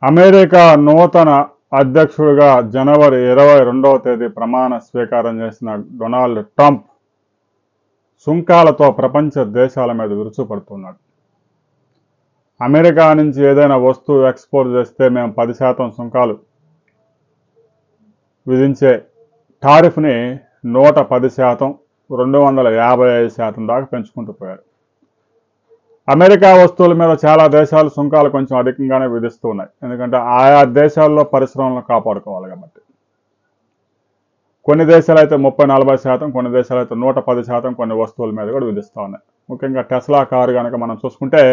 America నూతన అధ్యక్షుడిగా జనవరి 22వ తేదీ ప్రమాణ స్వీకారం చేసిన డొనాల్డ్ ట్రంప్ సుంకాలతో ప్రపంచ దేశాల మీద విరుచుపడుతున్నాడు. అమెరికా నుంచి ఏదైనా వస్తువు ఎక్స్పోర్ట్ చేస్తే మేము 10% సుంకాలు విధించే టారిఫ్ని 110%, 255% దాకా పెంచుకుంటూ పోయారు. అమెరికా వస్తువుల మీద చాలా దేశాలు సుంకాలు కొంచెం అధికంగానే విధిస్తూ ఉన్నాయి. ఎందుకంటే ఆయా దేశాల్లో పరిశ్రమలను కాపాడుకోవాలి కాబట్టి. కొన్ని దేశాలు అయితే 30-40%, కొన్ని దేశాలు అయితే 110% కొన్ని వస్తువుల మీద కూడా విధిస్తూ ఉన్నాయి. ముఖ్యంగా టెస్లా కారు కనుక మనం చూసుకుంటే,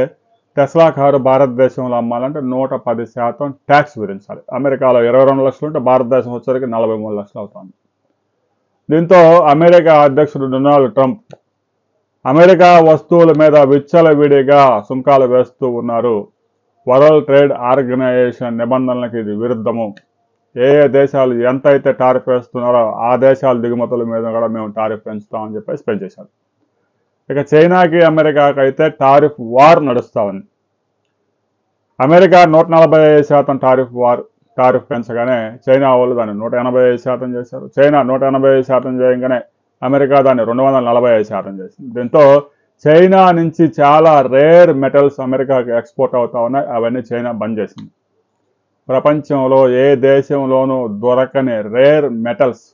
టెస్లా కారు భారతదేశంలో అమ్మాలంటే 110% ట్యాక్స్ విధించాలి. అమెరికాలో 22 లక్షలు ఉంటే భారతదేశం వచ్చేసరికి 43 లక్షలు అవుతుంది. దీంతో అమెరికా అధ్యక్షుడు డొనాల్డ్ ట్రంప్ అమెరికా వస్తువుల మీద విచ్చలవిడిగా సుంకాలు వేస్తూ ఉన్నారు. వరల్డ్ ట్రేడ్ ఆర్గనైజేషన్ నిబంధనలకు ఇది విరుద్ధము. ఏ దేశాలు ఎంత అయితే టారిఫ్ వేస్తున్నారో ఆ దేశాల దిగుమతుల మీద కూడా మేము టారిఫ్ పెంచుతామని చెప్పేసి పెంచేశారు. ఇక చైనాకి అమెరికాకి అయితే టారిఫ్ వార్ నడుస్తూ ఉంది. అమెరికా 145% టారిఫ్ పెంచగానే చైనా వాళ్ళు దాన్ని 185% చేశారు. చైనా 185% చేయగానే అమెరికా దాన్ని 245% చేసింది. దీంతో చైనా నుంచి చాలా రేర్ మెటల్స్ అమెరికాకి ఎక్స్పోర్ట్ అవుతా ఉన్నాయి. అవన్నీ చైనా బంద్ చేసింది. ప్రపంచంలో ఏ దేశంలోనూ దొరకని రేర్ మెటల్స్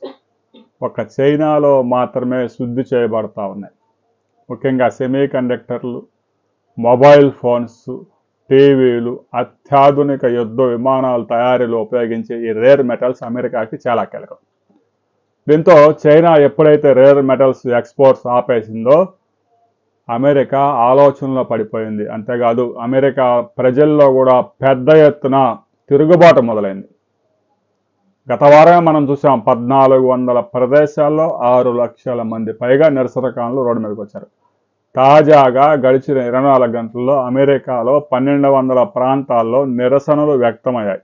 ఒక చైనాలో మాత్రమే శుద్ధి చేయబడతా ఉన్నాయి. ముఖ్యంగా సెమీ కండక్టర్లు, మొబైల్ ఫోన్స్, టీవీలు, అత్యాధునిక యుద్ధ విమానాల తయారీలో ఉపయోగించే ఈ రేర్ మెటల్స్ అమెరికాకి చాలా కీలకం. దీంతో చైనా ఎప్పుడైతే రేర్ మెటల్స్ ఎక్స్పోర్ట్స్ ఆపేసిందో అమెరికా ఆలోచనలో పడిపోయింది. అంతేకాదు అమెరికా ప్రజల్లో కూడా పెద్ద ఎత్తున తిరుగుబాటు మొదలైంది. గత వారమే మనం చూసాం, 1400 ప్రదేశాల్లో 6 లక్షల మంది పైగా నిరసనకారులు రోడ్డు మీదకి వచ్చారు. తాజాగా గడిచిన 24 గంటల్లో అమెరికాలో 1200 ప్రాంతాల్లో నిరసనలు వ్యక్తమయ్యాయి.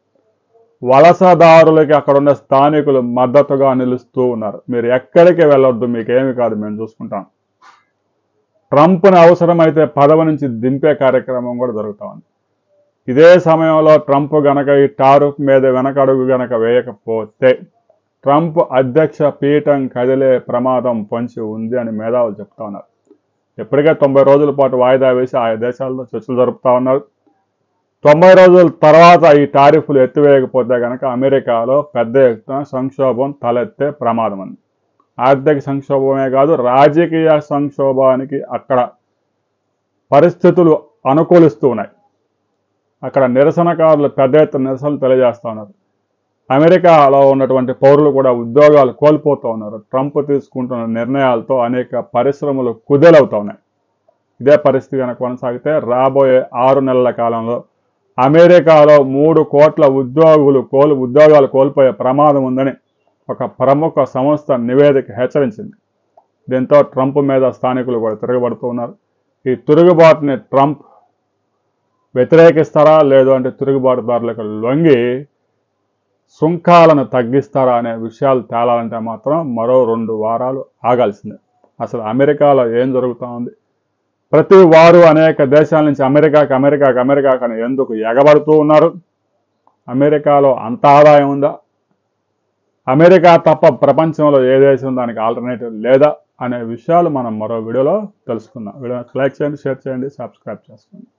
వలసదారులకి అక్కడ ఉన్న స్థానికులు మద్దతుగా నిలుస్తూ ఉన్నారు. మీరు ఎక్కడికి వెళ్ళొద్దు, మీకేమి కాదు, మేము చూసుకుంటాం. ట్రంప్ని అవసరమైతే పదవి నుంచి దింపే కార్యక్రమం కూడా జరుగుతూ ఉంది. ఇదే సమయంలో ట్రంప్ గనక ఈ టారిఫ్ మీద వెనకడుగు గనక వేయకపోతే ట్రంప్ అధ్యక్ష పీఠం కదిలే ప్రమాదం పొంచి ఉంది అని మేధావులు చెప్తా ఉన్నారు. ఎప్పటికే 90 రోజుల పాటు వాయిదా వేసి ఆయా దేశాల్లో చర్చలు జరుపుతూ ఉన్నారు. 90 రోజుల తర్వాత ఈ టారిఫ్లు ఎత్తివేయకపోతే కనుక అమెరికాలో పెద్ద ఎత్తున సంక్షోభం తలెత్తే ప్రమాదం ఉంది. ఆర్థిక సంక్షోభమే కాదు, రాజకీయ సంక్షోభానికి అక్కడ పరిస్థితులు అనుకూలిస్తూ ఉన్నాయి. అక్కడ నిరసనకారులు పెద్ద ఎత్తున నిరసనలు తెలియజేస్తూ ఉన్నారు. అమెరికాలో ఉన్నటువంటి పౌరులు కూడా ఉద్యోగాలు కోల్పోతూ ఉన్నారు. ట్రంప్ తీసుకుంటున్న నిర్ణయాలతో అనేక పరిశ్రమలు కుదేలవుతూ ఉన్నాయి. ఇదే పరిస్థితి కనుక కొనసాగితే రాబోయే 6 నెలల కాలంలో అమెరికాలో 3 కోట్ల ఉద్యోగాలు కోల్పోయే ప్రమాదం ఉందని ఒక ప్రముఖ సంస్థ నివేదిక హెచ్చరించింది. దీంతో ట్రంప్ మీద స్థానికులు కూడా తిరగబడుతూ ఉన్నారు. ఈ తిరుగుబాటుని ట్రంప్ వ్యతిరేకిస్తారా, లేదు అంటే తిరుగుబాటుదారులకు లొంగి సుంకాలను తగ్గిస్తారా అనే విషయాలు తేలాలంటే మాత్రం మరో 2 వారాలు ఆగాల్సిందే. అసలు అమెరికాలో ఏం జరుగుతూ ఉంది, ప్రతి వారు అనేక దేశాల నుంచి అమెరికాకి అని ఎందుకు ఎగబడుతూ ఉన్నారు, అమెరికాలో అంత ఆదాయం ఉందా, అమెరికా తప్ప ప్రపంచంలో ఏ దేశం దానికి ఆల్టర్నేటివ్ లేదా అనే విషయాలు మనం మరో వీడియోలో తెలుసుకుందాం. వీడియో లైక్ చేయండి, షేర్ చేయండి, సబ్స్క్రైబ్ చేసుకోండి.